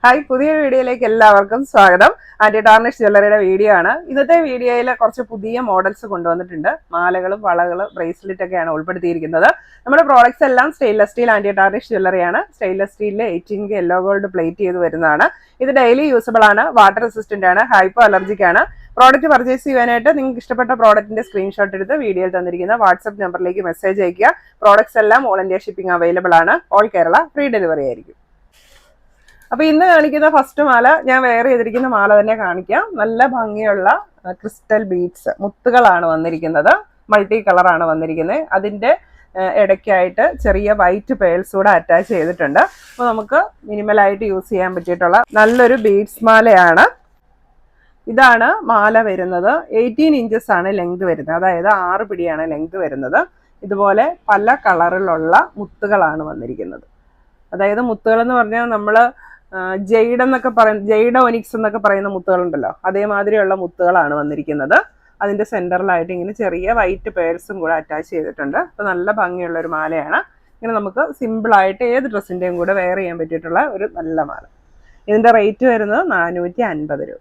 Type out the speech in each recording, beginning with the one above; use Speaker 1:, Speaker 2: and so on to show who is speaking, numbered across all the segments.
Speaker 1: Hi, പുതിയൊരു വീഡിയോയിലേക്ക് എല്ലാവർക്കും സ്വാഗതം. ആന്റി ടാർണിഷ് ജ്വല്ലറിയുടെ വീഡിയോ ആണ്. ഇന്നത്തെ വീഡിയോയിൽ കുറച്ച് പുതിയ മോഡൽസ് കൊണ്ടുവന്നിട്ടുണ്ട്. മാലകളും വളകളും ബ്രേസ്ലെറ്റ് ഒക്കെയാണ് ഉൾപ്പെടുത്തിയിരിക്കുന്നത്. നമ്മുടെ പ്രോഡക്ട്സ് എല്ലാം സ്റ്റെയിൻലെസ് സ്റ്റീൽ ആന്റി ടാർണിഷ് ജ്വല്ലറിയാണ്. സ്റ്റെയിൻലെസ് സ്റ്റീലിൽ 18 യെല്ലോ ഗോൾഡ് പ്ലേറ്റ് ചെയ്ത് വരുന്നതാണ്. ഇത് ഡെയിലി യൂസബിൾ ആണ്, വാട്ടർ റെസിസ്റ്റന്റ് ആണ്, ഹൈപ്പോ അലർജിക് ആണ്. പ്രോഡക്റ്റ് പർച്ചേസ് ചെയ്യാനായിട്ട് നിങ്ങൾക്ക് ഇഷ്ടപ്പെട്ട പ്രോഡക്റ്റിന്റെ സ്ക്രീൻഷോട്ട് എടുത്ത് വീഡിയോയിൽ തന്നിരിക്കുന്ന വാട്സ്ആപ്പ് നമ്പറിലേക്ക് മെസ്സേജ് അയക്കുക. പ്രോഡക്ട്സ് എല്ലാം ഓൾ ഇന്ത്യ ഷിപ്പിംഗ് അവൈലബിൾ ആണ്. ഓൾ കേരള ഫ്രീ ഡെലിവറി ആയിരിക്കും. അപ്പൊ ഇന്ന് കാണിക്കുന്ന ഫസ്റ്റ് മാല ഞാൻ വെയർ ചെയ്തിരിക്കുന്ന മാല തന്നെ കാണിക്കാം. നല്ല ഭംഗിയുള്ള ക്രിസ്റ്റൽ ബീഡ്സ് മുത്തുകളാണ് വന്നിരിക്കുന്നത്. മൾട്ടി കളറാണ് വന്നിരിക്കുന്നത്. അതിന്റെ ഇടയ്ക്കായിട്ട് ചെറിയ വൈറ്റ് പേൾസ് കൂടെ അറ്റാച്ച് ചെയ്തിട്ടുണ്ട്. അപ്പോൾ നമുക്ക് മിനിമലായിട്ട് യൂസ് ചെയ്യാൻ പറ്റിയിട്ടുള്ള നല്ലൊരു ബീഡ്സ് മാലയാണ്. ഇതാണ് മാല വരുന്നത്. 18 ഇഞ്ചസ് ആണ് ലെങ്ത് വരുന്നത്, അതായത് 6 പിടിയാണ് ലെങ്ത് വരുന്നത്. ഇതുപോലെ പല കളറിലുള്ള മുത്തുകളാണ് വന്നിരിക്കുന്നത്. അതായത് മുത്തുകൾ എന്ന് പറഞ്ഞാൽ നമ്മൾ ജെയ്ഡ് എന്നൊക്കെ പറയുന്ന ജെയ്ഡ് ഒനിക്സ് എന്നൊക്കെ പറയുന്ന മുത്തുകളുണ്ടല്ലോ, അതേമാതിരിയുള്ള മുത്തുകളാണ് വന്നിരിക്കുന്നത്. അതിന്റെ സെന്ററിലായിട്ട് ഇങ്ങനെ ചെറിയ വൈറ്റ് പേഴ്സും കൂടെ അറ്റാച്ച് ചെയ്തിട്ടുണ്ട്. അപ്പോൾ നല്ല ഭംഗിയുള്ള ഒരു മാലയാണ്. ഇങ്ങനെ നമുക്ക് സിമ്പിളായിട്ട് ഏത് ഡ്രസ്സിന്റെയും കൂടെ വെയർ ചെയ്യാൻ പറ്റിയിട്ടുള്ള ഒരു നല്ല മാല. ഇതിന്റെ റേറ്റ് വരുന്നത് 450 രൂപ.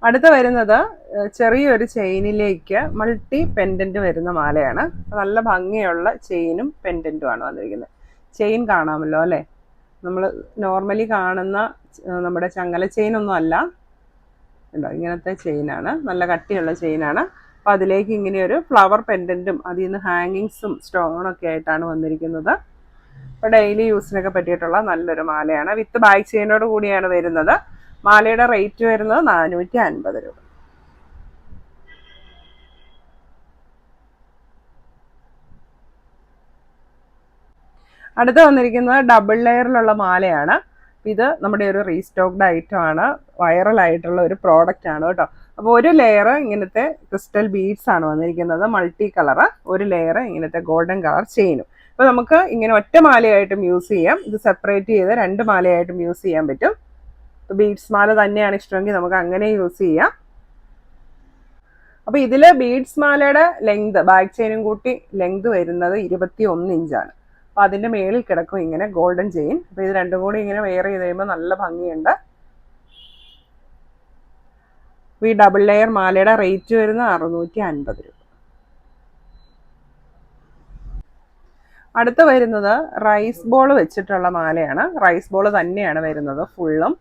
Speaker 1: അടുത്ത വരുന്നത് ചെറിയൊരു ചെയിനിലേക്ക് മൾട്ടി പെൻഡന്റ് വരുന്ന മാലയാണ്. നല്ല ഭംഗിയുള്ള ചെയിനും പെൻഡന്റുമാണ് വന്നിരിക്കുന്നത്. ചെയിൻ കാണാമല്ലോ അല്ലേ? നമ്മൾ നോർമലി കാണുന്ന നമ്മുടെ ചങ്ങല ചെയിനൊന്നും അല്ല, ഉണ്ടോ? ഇങ്ങനത്തെ ചെയിനാണ്, നല്ല കട്ടിയുള്ള ചെയിനാണ്. അപ്പോൾ അതിലേക്ക് ഇങ്ങനെ ഒരു ഫ്ലവർ പെൻഡന്റും അതിൽ നിന്ന് ഹാങ്ങിങ്സും സ്റ്റോണൊക്കെ ആയിട്ടാണ് വന്നിരിക്കുന്നത്. അപ്പോൾ ഡെയിലി യൂസിനൊക്കെ പറ്റിയിട്ടുള്ള നല്ലൊരു മാലയാണ്. വിത്ത് ബാക്ക് ചെയിനോട് കൂടിയാണ് വരുന്നത്. മാലയുടെ റേറ്റ് വരുന്നത് 450 രൂപ. അടുത്ത് വന്നിരിക്കുന്നത് ഡബിൾ ലെയറിലുള്ള മാലയാണ്. ഇത് നമ്മുടെ ഒരു റീസ്റ്റോക്ഡ് ഐറ്റം ആണ്, വൈറൽ ആയിട്ടുള്ള ഒരു പ്രോഡക്റ്റ് ആണ് കേട്ടോ. അപ്പോൾ ഒരു ലെയർ ഇങ്ങനത്തെ ക്രിസ്റ്റൽ ബീഡ്സ് ആണ് വന്നിരിക്കുന്നത്, മൾട്ടി കളർ. ഒരു ലെയർ ഇങ്ങനത്തെ ഗോൾഡൻ കളർ ചെയിനും. അപ്പോൾ നമുക്ക് ഇങ്ങനെ ഒറ്റ മാലയായിട്ടും യൂസ് ചെയ്യാം. ഇത് സെപ്പറേറ്റ് ചെയ്ത് 2 മാലയായിട്ടും യൂസ് ചെയ്യാൻ പറ്റും. ബീഡ്സ് മാല തന്നെയാണ് ഇഷ്ടമെങ്കിൽ നമുക്ക് അങ്ങനെ യൂസ് ചെയ്യാം. അപ്പൊ ഇതില് ബീഡ്സ് മാലയുടെ ലെങ്ത് ബാക്ക് ചെയിനും കൂട്ടി ലെങ്ത് വരുന്നത് 21 ഇഞ്ചാണ്. അപ്പൊ അതിന്റെ മേളിൽ കിടക്കും ഇങ്ങനെ ഗോൾഡൻ ചെയിൻ. അപ്പൊ ഇത് രണ്ടും കൂടി ഇങ്ങനെ വെയർ ചെയ്ത് കഴിയുമ്പോൾ നല്ല ഭംഗിയുണ്ട്. ഈ ഡബിൾ ലെയർ മാലയുടെ റേറ്റ് വരുന്നത് 650 രൂപ. അടുത്ത് വരുന്നത് റൈസ് ബോൾ വെച്ചിട്ടുള്ള മാലയാണ്. റൈസ് ബോൾ തന്നെയാണ് വരുന്നത് ഫുള്ളും.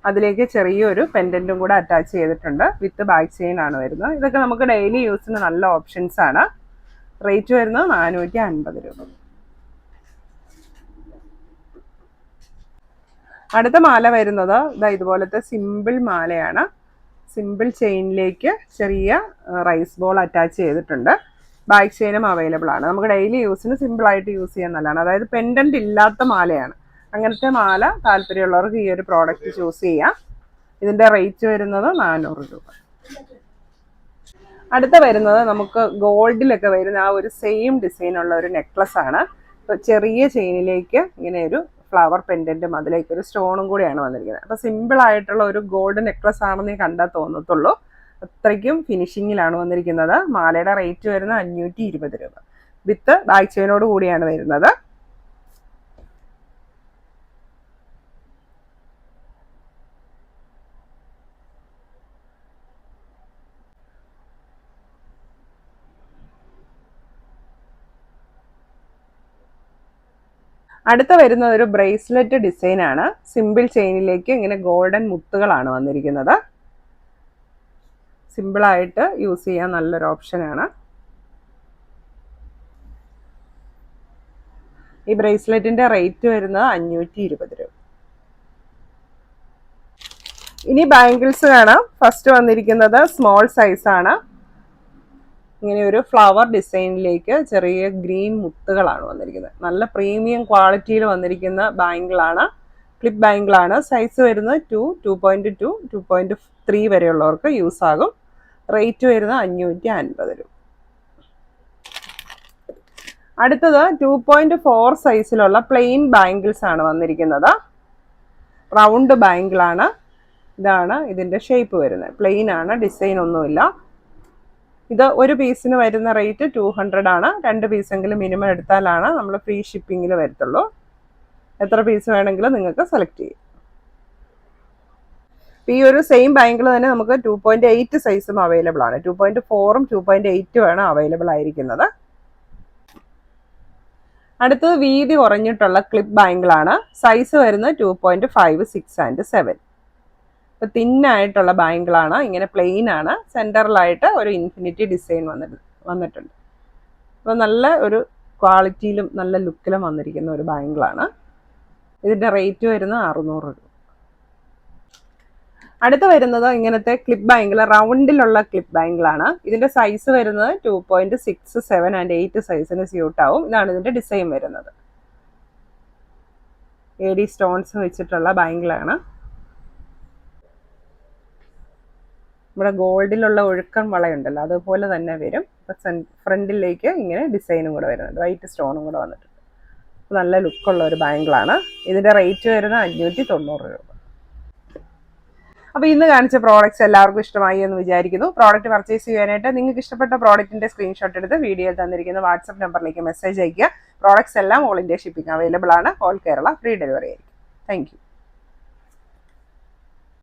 Speaker 1: അതിലേക്ക് ചെറിയൊരു പെൻഡന്റും കൂടെ അറ്റാച്ച് ചെയ്തിട്ടുണ്ട്. വിത്ത് ബാക്ക് ചെയിൻ ആണ് വരുന്നത്. ഇതൊക്കെ നമുക്ക് ഡെയിലി യൂസിന് നല്ല ഓപ്ഷൻസ് ആണ്. റേറ്റ് വരുന്നത് 450 രൂപ. അടുത്ത മാല വരുന്നത് ഇതുപോലത്തെ സിമ്പിൾ മാലയാണ്. സിമ്പിൾ ചെയിനിലേക്ക് ചെറിയ റൈസ് ബോൾ അറ്റാച്ച് ചെയ്തിട്ടുണ്ട്. ബാക്ക് ചെയിനും അവൈലബിൾ ആണ്. നമുക്ക് ഡെയിലി യൂസിന് സിമ്പിളായിട്ട് യൂസ് ചെയ്യാൻ നല്ലതാണ്. അതായത് പെൻഡന്റ് ഇല്ലാത്ത മാലയാണ്. അങ്ങനത്തെ മാല താല്പര്യമുള്ളവർക്ക് ഈ ഒരു പ്രോഡക്റ്റ് ചൂസ് ചെയ്യാം. ഇതിന്റെ റേറ്റ് വരുന്നത് 400 രൂപ. അടുത്ത വരുന്നത് നമുക്ക് ഗോൾഡിലൊക്കെ വരുന്ന ആ ഒരു സെയിം ഡിസൈൻ ഉള്ള ഒരു നെക്ലസ് ആണ്. ചെറിയ ചെയിനിലേക്ക് ഇങ്ങനെ ഒരു ഫ്ലവർ പെൻഡന്റും അതിലേക്ക് ഒരു സ്റ്റോണും കൂടിയാണ് വന്നിരിക്കുന്നത്. അപ്പൊ സിമ്പിൾ ആയിട്ടുള്ള ഒരു ഗോൾഡ് നെക്ലസ് ആണെന്ന് കണ്ടാൽ തോന്നത്തുള്ളൂ. അത്രയ്ക്കും ഫിനിഷിങ്ങിലാണ് വന്നിരിക്കുന്നത്. മാലയുടെ റേറ്റ് വരുന്നത് 520 രൂപ. വിത്ത് ബാക്ക് ചെയിനോട് കൂടിയാണ് വരുന്നത്. അടുത്ത വരുന്ന ഒരു ബ്രേസ്ലെറ്റ് ഡിസൈൻ ആണ്. സിമ്പിൾ ചെയിനിലേക്ക് ഇങ്ങനെ ഗോൾഡൻ മുത്തുകളാണ് വന്നിരിക്കുന്നത്. സിമ്പിളായിട്ട് യൂസ് ചെയ്യാൻ നല്ലൊരു ഓപ്ഷനാണ്. ഈ ബ്രേസ്ലെറ്റിന്റെ റേറ്റ് വരുന്നത് 520 രൂപ. ഇനി ബാംഗിൾസ് കാണാം. ഫസ്റ്റ് വന്നിരിക്കുന്നത് സ്മോൾ സൈസ് ആണ്. ഇങ്ങനെ ഒരു ഫ്ലവർ ഡിസൈനിലേക്ക് ചെറിയ ഗ്രീൻ മുത്തുകളാണ് വന്നിരിക്കുന്നത്. നല്ല പ്രീമിയം ക്വാളിറ്റിയിൽ വന്നിരിക്കുന്ന ബാംഗിളാണ്. ക്ലിപ്പ് ബാംഗിളാണ്. സൈസ് വരുന്നത് 2.2 2.3 വരെയുള്ളവർക്ക് യൂസ് ആകും. റേറ്റ് വരുന്നത് 550 രൂപ. അടുത്തത് 2.4 സൈസിലുള്ള പ്ലെയിൻ ബാംഗിൾസ് ആണ് വന്നിരിക്കുന്നത്. റൗണ്ട് ബാംഗിളാണ്. ഇതാണ് ഇതിൻ്റെ ഷേപ്പ് വരുന്നത്. പ്ലെയിൻ ആണ്, ഡിസൈൻ ഒന്നുമില്ല. ഇത് ഒരു പീസിന് വരുന്ന റേറ്റ് 200 ആണ്. 2 പീസെങ്കിലും മിനിമം എടുത്താലാണ് നമ്മൾ ഫ്രീ ഷിപ്പിങ്ങിൽ വരത്തുള്ളൂ. എത്ര പീസ് വേണമെങ്കിലും നിങ്ങൾക്ക് സെലക്ട് ചെയ്യാം. ഈ ഒരു സെയിം ബാങ്കിൾ തന്നെ നമുക്ക് 2.8 സൈസും അവൈലബിൾ ആണ്. 2.4ഉം 2.8ഉം ആണ് അവൈലബിൾ ആയിരിക്കുന്നത്. അടുത്തത് വീതി കുറഞ്ഞിട്ടുള്ള ക്ലിപ്പ് ബാങ്കിളാണ്. സൈസ് വരുന്നത് 2.5, 6 ആൻഡ് 7. ഇപ്പോൾ തിന്നായിട്ടുള്ള ബാങ്കിളാണ്. ഇങ്ങനെ പ്ലെയിൻ ആണ്. സെൻറ്ററിലായിട്ട് ഒരു ഇൻഫിനിറ്റി ഡിസൈൻ വന്നിട്ടുണ്ട്. അപ്പോൾ നല്ല ഒരു ക്വാളിറ്റിയിലും നല്ല ലുക്കിലും വന്നിരിക്കുന്ന ഒരു ബാങ്കിളാണ്. ഇതിൻ്റെ റേറ്റ് വരുന്നത് 600 രൂപ. അടുത്ത് വരുന്നത് ഇങ്ങനത്തെ ക്ലിപ്പ് ബാങ്കിൾ, റൗണ്ടിലുള്ള ക്ലിപ്പ് ബാങ്കിളാണ്. ഇതിൻ്റെ സൈസ് വരുന്നത് 2.6, 7 ആൻഡ് 8 സൈസിന് സ്യൂട്ട് ആവും. ഇതാണ് ഇതിൻ്റെ ഡിസൈൻ വരുന്നത്. AD സ്റ്റോൺസ് വെച്ചിട്ടുള്ള ബാങ്കിളാണ്. നമ്മുടെ ഗോൾഡിലുള്ള ഒഴുക്കൻ വളയുണ്ടല്ലോ, അതുപോലെ തന്നെ വരും. ഫ്രണ്ടിലേക്ക് ഇങ്ങനെ ഡിസൈനും കൂടെ വരുന്നുണ്ട്, വൈറ്റ് സ്റ്റോണും കൂടെ വന്നിട്ടുണ്ട്. നല്ല ലുക്കുള്ള ഒരു ബാങ്കിളാണ്. ഇതിൻ്റെ റേറ്റ് വരുന്നത് 590 രൂപ. അപ്പോൾ ഇന്ന് കാണിച്ച പ്രോഡക്റ്റ്സ് എല്ലാവർക്കും ഇഷ്ടമായി എന്ന് വിചാരിക്കുന്നു. പ്രോഡക്റ്റ് പർച്ചേസ് ചെയ്യാനായിട്ട് നിങ്ങൾക്ക് ഇഷ്ടപ്പെട്ട പ്രോഡക്റ്റിൻ്റെ സ്ക്രീൻഷോട്ട് എടുത്ത് വീഡിയോയിൽ തന്നിരിക്കുന്ന വാട്സപ്പ് നമ്പറിലേക്ക് മെസ്സേജ് അയയ്ക്കുക. പ്രോഡക്റ്റ്സ് എല്ലാം ഓൾ ഇന്ത്യ ഷിപ്പിംഗ് അവൈലബിൾ ആണ്. ഓൾ കേരള ഫ്രീ ഡെലിവറി ആയിരിക്കും. Thank you.